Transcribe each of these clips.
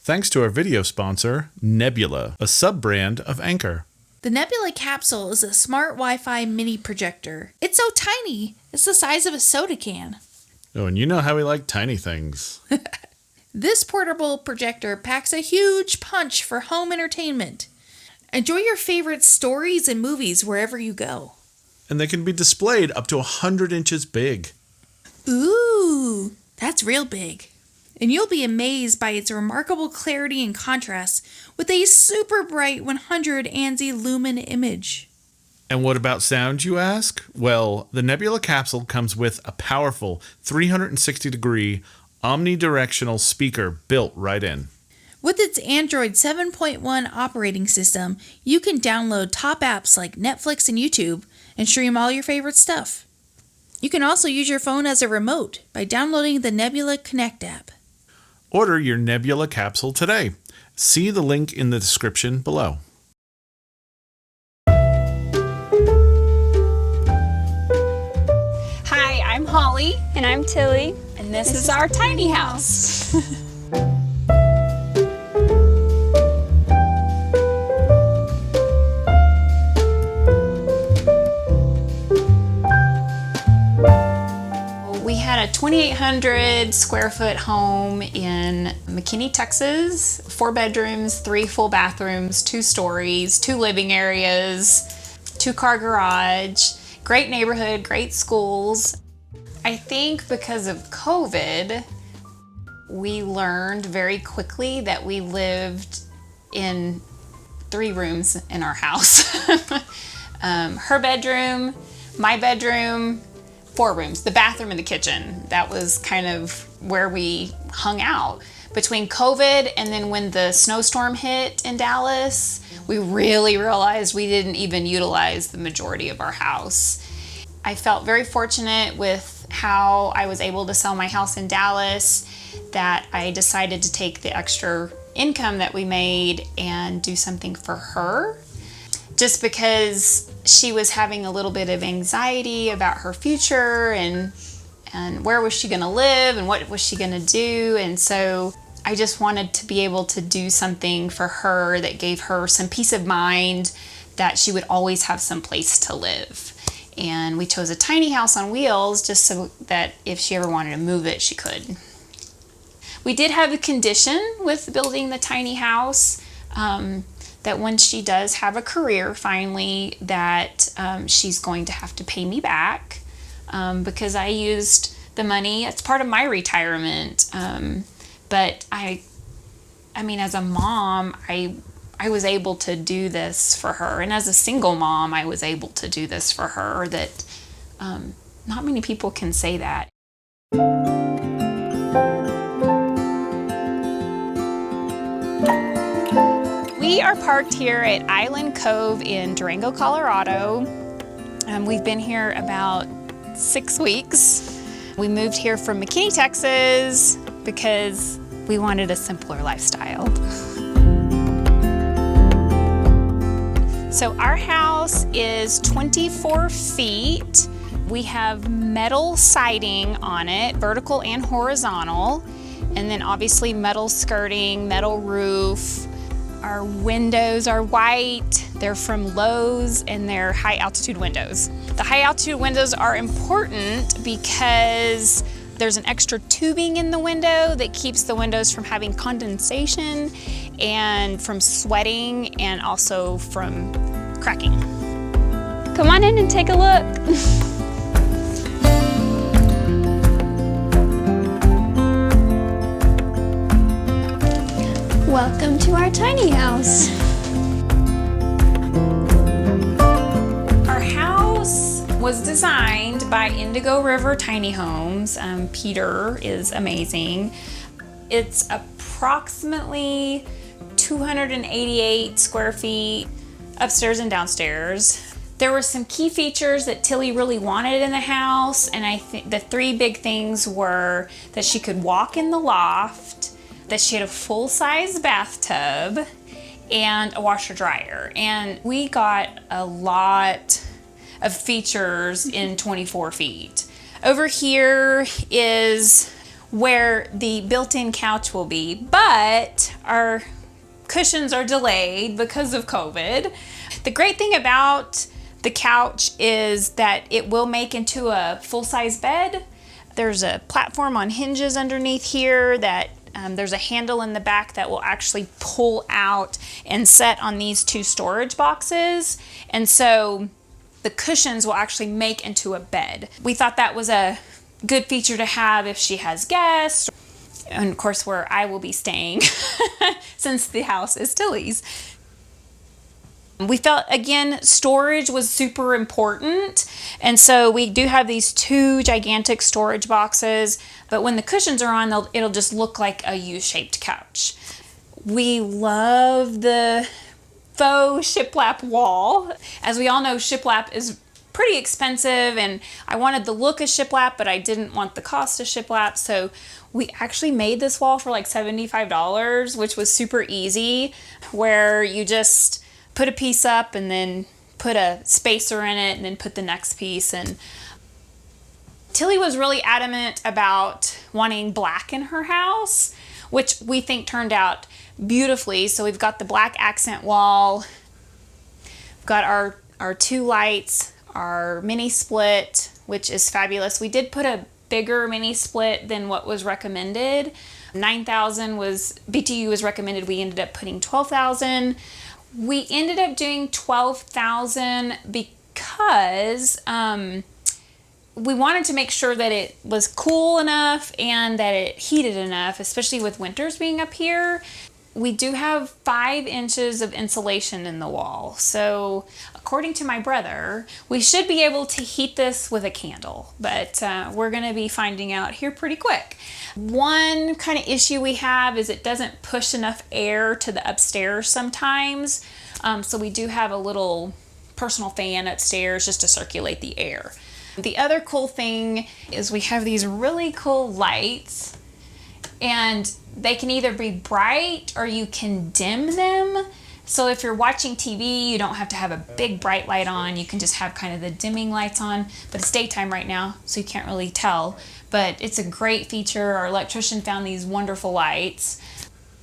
Thanks to our video sponsor, Nebula, a sub-brand of Anchor. The Nebula capsule is a smart Wi-Fi mini projector. It's so tiny, it's the size of a soda can. Oh, and you know how we like tiny things. This portable projector packs a huge punch for home entertainment. Enjoy your favorite stories and movies wherever you go. And they can be displayed up to 100 inches big. Ooh, that's real big. And you'll be amazed by its remarkable clarity and contrast with a super bright 100 ANSI lumen image. And what about sound, you ask? Well, the Nebula capsule comes with a powerful 360-degree omnidirectional speaker built right in. With its Android 7.1 operating system, you can download top apps like Netflix and YouTube and stream all your favorite stuff. You can also use your phone as a remote by downloading the Nebula Connect app. Order your Nebula capsule today. See the link in the description below. Hi, I'm Holly. And I'm Tilly. And this is our tiny house. We had a 2,800 square foot home in McKinney, Texas. 4 bedrooms, 3 full bathrooms, 2 stories, 2 living areas, 2-car garage. Great neighborhood, great schools. I think because of COVID, we learned very quickly that we lived in 3 rooms in our house. Her bedroom, my bedroom, 4 rooms, the bathroom and the kitchen. That was kind of where we hung out. Between COVID and then when the snowstorm hit in Dallas, we really realized we didn't even utilize the majority of our house. I felt very fortunate with how I was able to sell my house in Dallas that I decided to take the extra income that we made and do something for her. Just because she was having a little bit of anxiety about her future and where was she gonna live and what was she gonna do. And so I just wanted to be able to do something for her that gave her some peace of mind that she would always have some place to live. And we chose a tiny house on wheels just so that if she ever wanted to move it, she could. We did have a condition with building the tiny house that when she does have a career finally, that she's going to have to pay me back because I used the money. It's part of my retirement. But I mean, as a mom, I was able to do this for her. And as a single mom, I was able to do this for her that not many people can say that. We are parked here at Island Cove in Durango, Colorado. We've been here about 6 weeks. We moved here from McKinney, Texas because we wanted a simpler lifestyle. So our house is 24 feet. We have metal siding on it, vertical and horizontal, and then obviously metal skirting, metal roof. Our windows are white, they're from Lowe's, and they're high altitude windows. The high altitude windows are important because there's an extra tubing in the window that keeps the windows from having condensation and from sweating and also from cracking. Come on in and take a look. Welcome to our tiny house. Our house was designed by Indigo River Tiny Homes. Peter is amazing. It's approximately 288 square feet upstairs and downstairs. There were some key features that Tilly really wanted in the house, and I think the 3 big things were that she could walk in the loft, that she had a full-size bathtub, and a washer dryer. And we got a lot of features in 24 feet. Over here is where the built-in couch will be, but our cushions are delayed because of COVID. The great thing about the couch is that it will make into a full-size bed. There's a platform on hinges underneath here that there's a handle in the back that will actually pull out and set on these two storage boxes. And so the cushions will actually make into a bed. We thought that was a good feature to have if she has guests, and of course where I will be staying since the house is Tilly's. We felt, again, storage was super important, and so we do have these two gigantic storage boxes, but when the cushions are on, it'll just look like a U-shaped couch. We love the faux shiplap wall. As we all know, shiplap is pretty expensive, and I wanted the look of shiplap, but I didn't want the cost of shiplap, so we actually made this wall for like $75, which was super easy, where you just put a piece up and then put a spacer in it and then put the next piece. And Tilly was really adamant about wanting black in her house, which we think turned out beautifully. So we've got the black accent wall, we've got our two lights, our mini split, which is fabulous. We did put a bigger mini split than what was recommended. 9,000 was, BTU was recommended. We ended up putting 12,000. We ended up doing 12,000 because we wanted to make sure that it was cool enough and that it heated enough, especially with winters being up here. We do have 5 inches of insulation in the wall. So according to my brother, we should be able to heat this with a candle, but we're gonna be finding out here pretty quick. One kind of issue we have is it doesn't push enough air to the upstairs sometimes. So we do have a little personal fan upstairs just to circulate the air. The other cool thing is we have these really cool lights, and they can either be bright or you can dim them. So if you're watching TV, you don't have to have a big bright light on. You can just have kind of the dimming lights on, but it's daytime right now, so you can't really tell. But it's a great feature. Our electrician found these wonderful lights.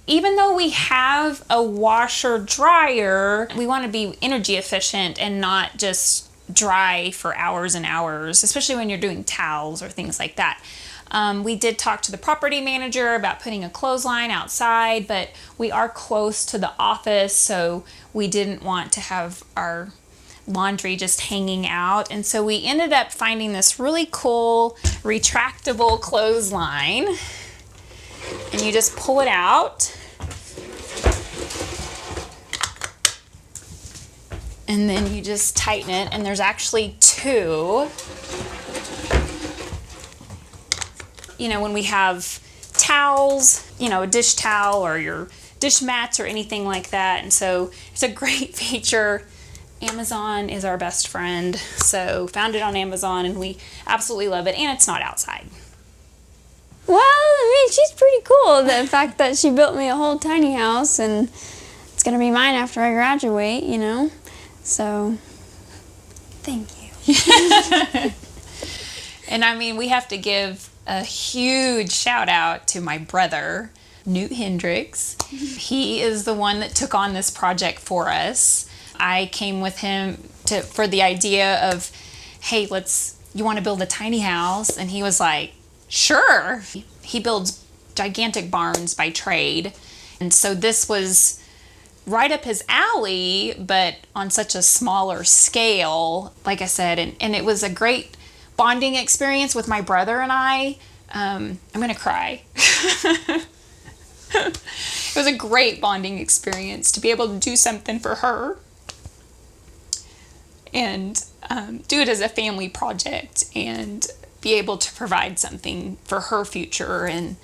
Even though we have a washer dryer, we want to be energy efficient and not just dry for hours and hours, especially when you're doing towels or things like that. We did talk to the property manager about putting a clothesline outside, but we are close to the office, so we didn't want to have our laundry just hanging out. And so we ended up finding this really cool retractable clothesline, and you just pull it out. And then you just tighten it, and there's actually 2. You know, when we have towels, you know, a dish towel or your dish mats or anything like that. And so it's a great feature. Amazon is our best friend. So found it on Amazon and we absolutely love it. And it's not outside. Well, I mean, she's pretty cool. The fact that she built me a whole tiny house and it's going to be mine after I graduate, you know. So, thank you. And I mean, we have to give a huge shout out to my brother, Newt Hendricks. He is the one that took on this project for us. I came with him for the idea of, hey, you want to build a tiny house? And he was like, sure. He builds gigantic barns by trade. And so this was right up his alley, but on such a smaller scale, like I said, and it was a great bonding experience with my brother and I. I'm gonna cry. It was a great bonding experience to be able to do something for her and do it as a family project and be able to provide something for her future. And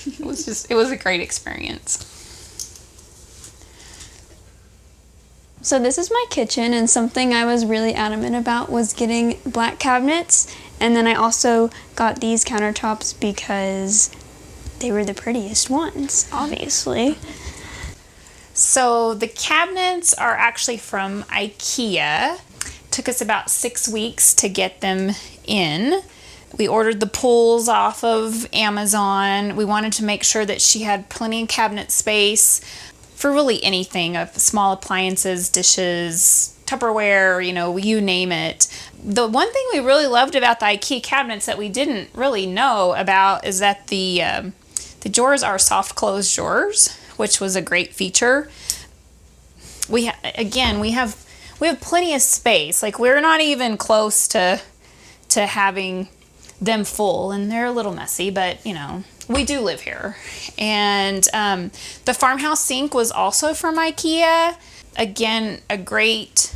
it was a great experience. So this is my kitchen, and something I was really adamant about was getting black cabinets, and then I also got these countertops because they were the prettiest ones, obviously. So the cabinets are actually from IKEA. Took us about 6 weeks to get them in. We ordered the pulls off of Amazon. We wanted to make sure that she had plenty of cabinet space for really anything of small appliances, dishes, Tupperware, you name it. The one thing we really loved about the IKEA cabinets that we didn't really know about is that the drawers are soft close drawers, which was a great feature. We have plenty of space. Like, we're not even close to having them full, and they're a little messy, but we do live here. And the farmhouse sink was also from IKEA. Again, a great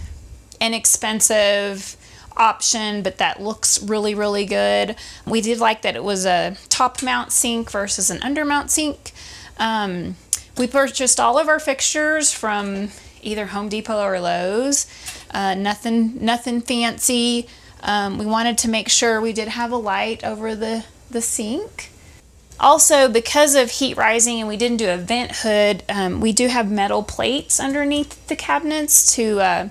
inexpensive option, but that looks really, really good. We did like that it was a top mount sink versus an under mount sink. We purchased all of our fixtures from either Home Depot or Lowe's. Nothing fancy. We wanted to make sure we did have a light over the sink. Also, because of heat rising and we didn't do a vent hood, we do have metal plates underneath the cabinets to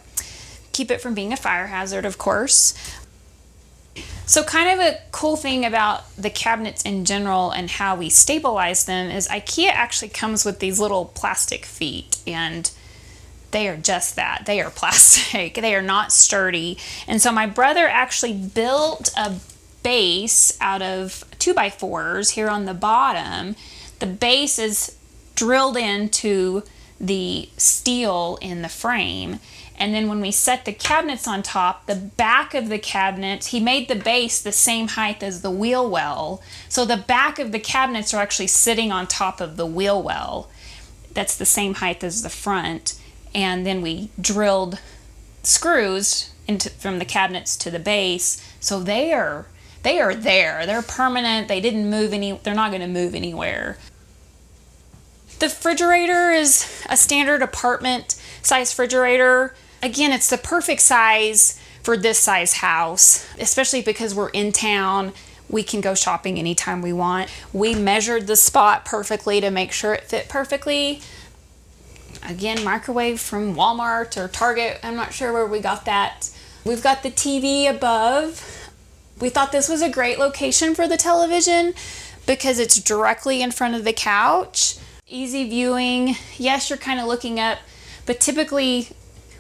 keep it from being a fire hazard, of course. So kind of a cool thing about the cabinets in general and how we stabilize them is IKEA actually comes with these little plastic feet, and they are just that. They are plastic. They are not sturdy. And so my brother actually built a base out of 2x4s here on the bottom. The base is drilled into the steel in the frame. And then when we set the cabinets on top, the back of the cabinets, he made the base the same height as the wheel well. So the back of the cabinets are actually sitting on top of the wheel well. That's the same height as the front. And then we drilled screws from the cabinets to the base. So they are there. They're permanent. They didn't move they're not going to move anywhere. The refrigerator is a standard apartment size refrigerator. Again, it's the perfect size for this size house, especially because we're in town. We can go shopping anytime we want. We measured the spot perfectly to make sure it fit perfectly. Again, microwave from Walmart or Target. I'm not sure where we got that. We've got the TV above. We thought this was a great location for the television because it's directly in front of the couch. Easy viewing. Yes, you're kind of looking up, but typically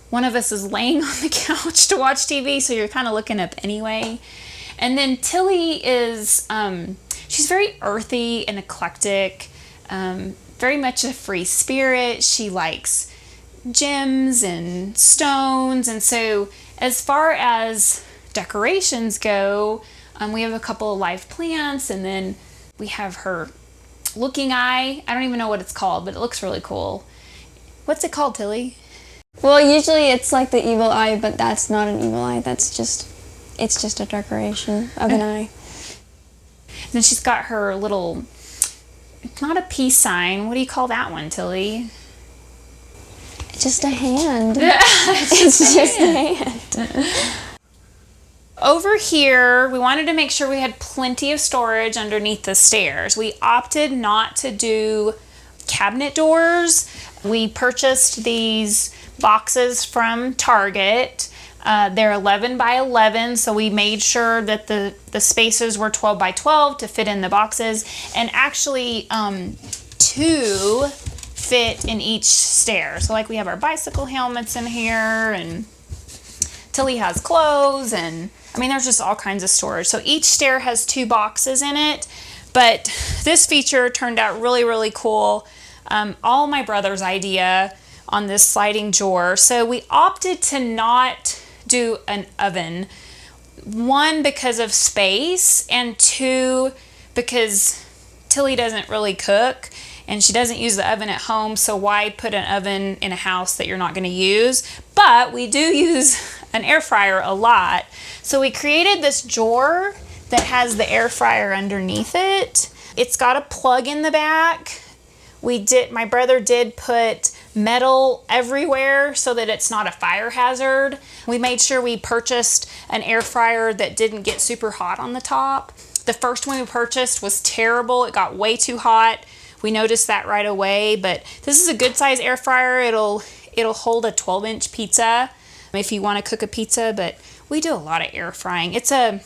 one of us is laying on the couch to watch TV, so you're kind of looking up anyway. And then Tilly is, she's very earthy and eclectic, very much a free spirit. She likes gems and stones. And so as far as decorations go, we have a couple of live plants, and then we have her looking eye. I don't even know what it's called, but it looks really cool. What's it called, Tilly? Well, usually it's like the evil eye, but that's not an evil eye. It's just a decoration of an eye. And then she's got her little, it's not a peace sign. What do you call that one, Tilly? Just a hand. It's just a hand. Over here, we wanted to make sure we had plenty of storage underneath the stairs. We opted not to do cabinet doors. We purchased these boxes from Target. They're 11 by 11, so we made sure that the spaces were 12 by 12 to fit in the boxes, and actually 2 fit in each stair. So like we have our bicycle helmets in here, and Tilly has clothes, and I mean there's just all kinds of storage. So each stair has 2 boxes in it, but this feature turned out really, really cool. All my brother's idea on this sliding drawer. So we opted to not do an oven. 1, because of space, and 2, because Tilly doesn't really cook and she doesn't use the oven at home, so why put an oven in a house that you're not going to use? But we do use an air fryer a lot. So we created this drawer that has the air fryer underneath it. It's got a plug in the back. My brother did put metal everywhere so that it's not a fire hazard. We made sure we purchased an air fryer that didn't get super hot on the top. The first one we purchased was terrible. It got way too hot. We noticed that right away, but this is a good size air fryer. It'll hold a 12-inch pizza if you want to cook a pizza, but we do a lot of air frying. It's a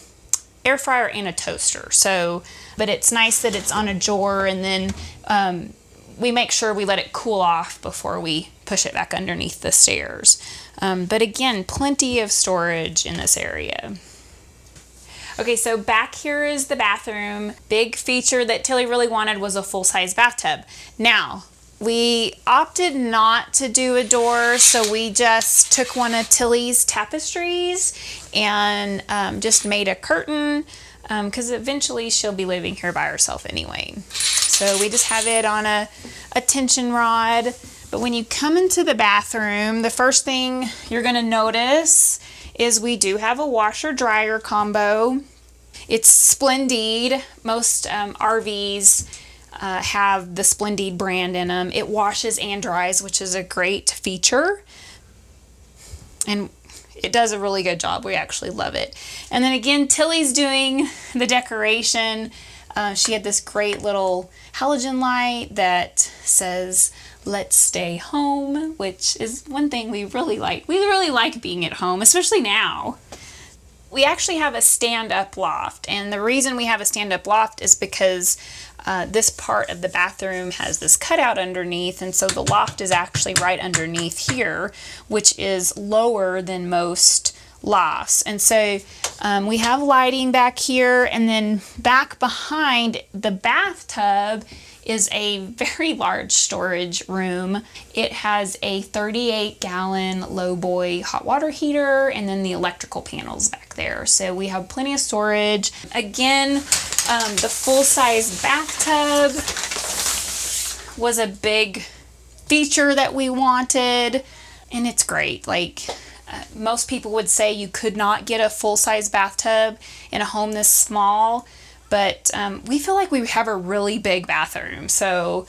air fryer and a toaster. So, but it's nice that it's on a drawer, and then we make sure we let it cool off before we push it back underneath the stairs. But again, plenty of storage in this area. Okay, so back here is the bathroom. Big feature that Tilly really wanted was a full-size bathtub. Now, we opted not to do a door, so we just took one of Tilly's tapestries and just made a curtain, because eventually she'll be living here by herself anyway. So we just have it on a tension rod. But when you come into the bathroom, the first thing you're gonna notice is we do have a washer dryer combo. It's Splendid. Most RVs have the Splendid brand in them. It washes and dries, which is a great feature. And it does a really good job. We actually love it. And then again, Tilly's doing the decoration. She had this great little halogen light that says, "Let's stay home," which is one thing we really like. We really like being at home, especially now. We actually have a stand-up loft, and the reason we have a stand-up loft is because this part of the bathroom has this cutout underneath, and so the loft is actually right underneath here, which is lower than most lofts. And so we have lighting back here, and then back behind the bathtub is a very large storage room. It has a 38-gallon lowboy hot water heater, and then the electrical panels back there. So we have plenty of storage. Again, the full-size bathtub was a big feature that we wanted, and it's great. Like, most people would say you could not get a full-size bathtub in a home this small, but we feel like we have a really big bathroom, so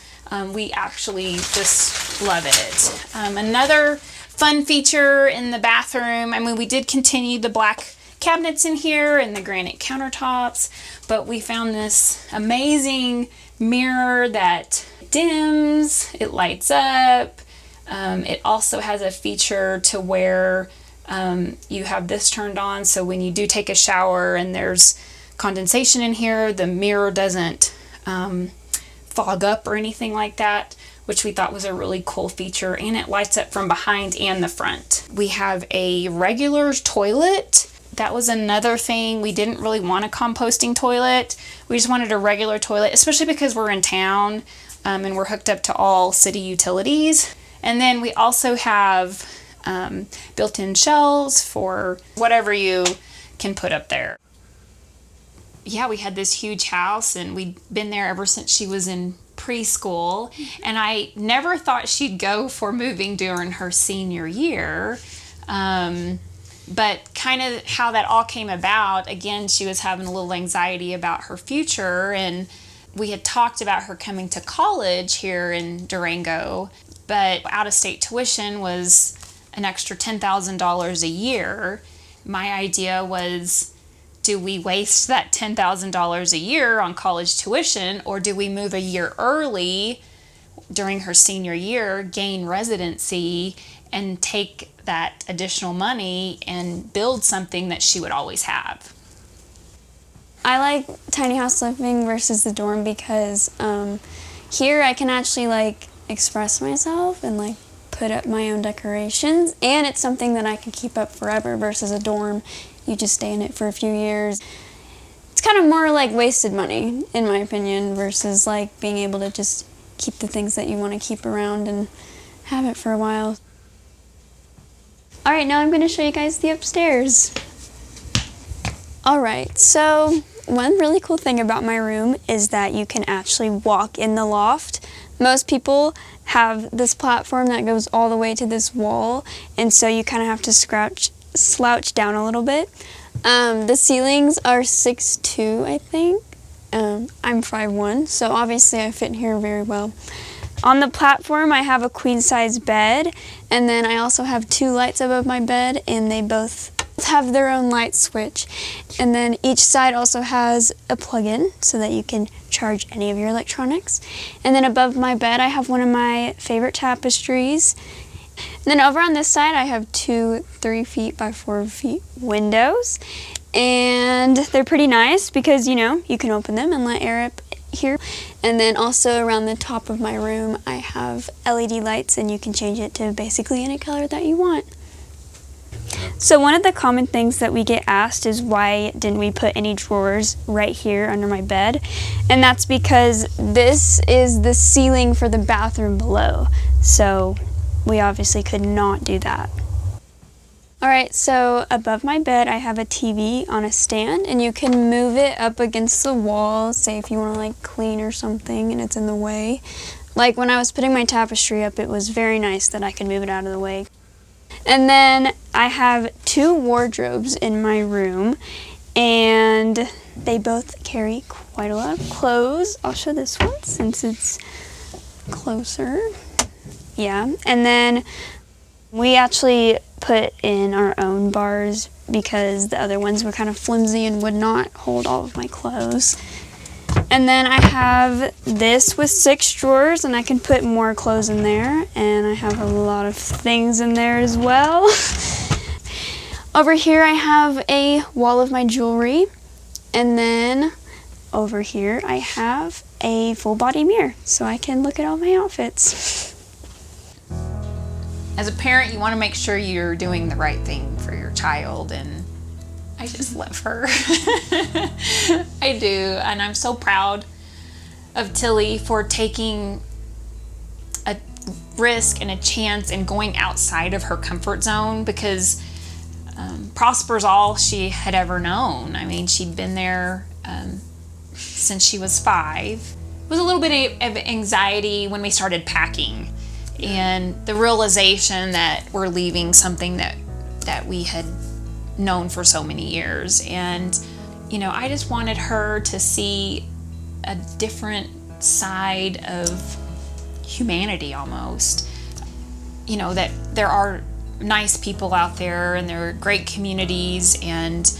we actually just love it. Another fun feature in the bathroom, I mean, we did continue the black cabinets in here and the granite countertops, but we found this amazing mirror that dims, it lights up. It also has a feature to where you have this turned on, so when you do take a shower and there's condensation in here, the mirror doesn't fog up or anything like that, which we thought was a really cool feature, and it lights up from behind and the front. We have a regular toilet. That was another thing. We didn't really want a composting toilet. We just wanted a regular toilet, especially because we're in town and we're hooked up to all city utilities. And then we also have built-in shelves for whatever you can put up there. Yeah, we had this huge house, and we'd been there ever since she was in preschool, and I never thought she'd go for moving during her senior year. But kind of how that all came about, again, she was having a little anxiety about her future, and we had talked about her coming to college here in Durango, but out-of-state tuition was an extra $10,000 a year. My idea was, do we waste that $10,000 a year on college tuition, or do we move a year early during her senior year, gain residency, and take that additional money and build something that she would always have? I like tiny house living versus the dorm because here I can actually express myself and put up my own decorations, and it's something that I can keep up forever versus a dorm. You just stay in it for a few years. It's kind of more like wasted money, in my opinion, versus being able to just keep the things that you want to keep around and have it for a while. Alright, now I'm going to show you guys the upstairs. Alright, so one really cool thing about my room is that you can actually walk in the loft. Most people have this platform that goes all the way to this wall, and so you kind of have to slouch down a little bit. The ceilings are 6'2", I think. I'm 5'1", so obviously I fit in here very well. On the platform I have a queen-size bed, and then I also have 2 lights above my bed, and they both have their own light switch. And then each side also has a plug-in so that you can charge any of your electronics. And then above my bed I have one of my favorite tapestries. And then over on this side I have 2 3 feet by 4 feet windows. And they're pretty nice because, you know, you can open them and let air up here. And then also around the top of my room, I have LED lights, and you can change it to basically any color that you want. So one of the common things that we get asked is why didn't we put any drawers right here under my bed? And that's because this is the ceiling for the bathroom below. So we obviously could not do that. All right, so above my bed, I have a TV on a stand, and you can move it up against the wall, say if you want to like clean or something and it's in the way. Like when I was putting my tapestry up, it was very nice that I could move it out of the way. And then I have 2 wardrobes in my room, and they both carry quite a lot of clothes. I'll show this one since it's closer. Yeah, and then we actually put in our own bars because the other ones were kind of flimsy and would not hold all of my clothes. And then I have this with 6 drawers, and I can put more clothes in there, and I have a lot of things in there as well. Over here I have a wall of my jewelry, and then over here I have a full body mirror so I can look at all my outfits. As a parent, you want to make sure you're doing the right thing for your child, and I just love her. I do, and I'm so proud of Tilly for taking a risk and a chance and going outside of her comfort zone, because Prosper's all she had ever known. I mean, she'd been there since she was 5. It was a little bit of anxiety when we started packing, and the realization that we're leaving something that we had known for so many years. And you know, I just wanted her to see a different side of humanity almost. You know, that there are nice people out there, and there are great communities, and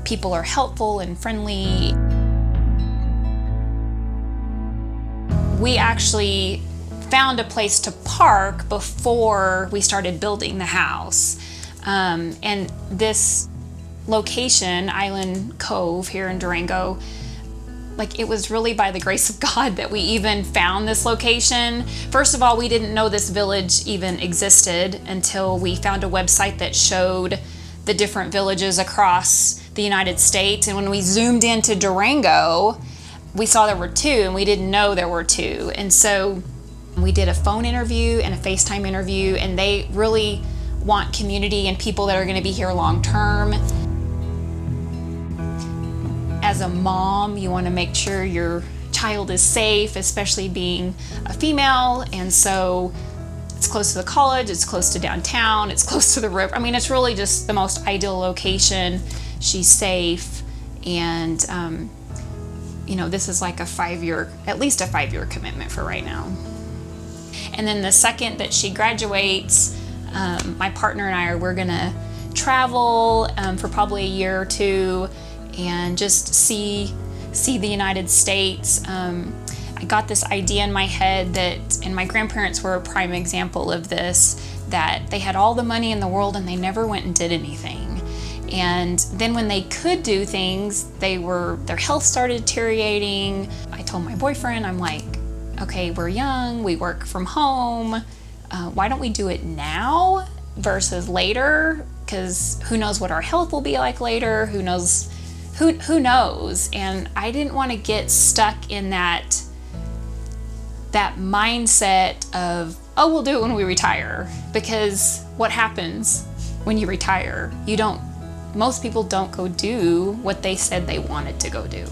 people are helpful and friendly. We actually found a place to park before we started building the house. And this location, Island Cove here in Durango, like, it was really by the grace of God that we even found this location. First of all, we didn't know this village even existed until we found a website that showed the different villages across the United States. And when we zoomed into Durango, we saw there were 2, and we didn't know there were 2. And so we did a phone interview and a FaceTime interview, and they really want community and people that are going to be here long term. As a mom, you want to make sure your child is safe, especially being a female, and so it's close to the college, it's close to downtown, it's close to the river. I mean, it's really just the most ideal location. She's safe, and you know, this is like at least a 5-year commitment for right now. And then the second that she graduates, my partner and we're gonna travel for probably a year or 2 and just see the United States. I got this idea in my head and my grandparents were a prime example of this, that they had all the money in the world and they never went and did anything. And then when they could do things, their health started deteriorating. I told my boyfriend, I'm like, okay, we're young, we work from home. Why don't we do it now versus later? Because who knows what our health will be like later? Who knows? And I didn't want to get stuck in that mindset of, oh, we'll do it when we retire. Because what happens when you retire? Most people don't go do what they said they wanted to go do.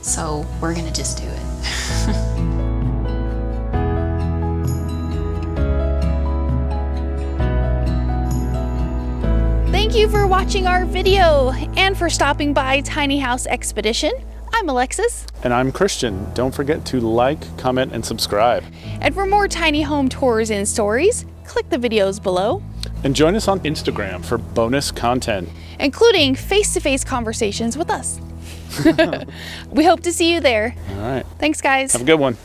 So we're gonna just do it. Thank you for watching our video and for stopping by Tiny House Expedition. I'm Alexis. And I'm Christian. Don't forget to like, comment, and subscribe. And for more tiny home tours and stories, click the videos below. And join us on Instagram for bonus content, including face-to-face conversations with us. We hope to see you there. All right. Thanks, guys. Have a good one.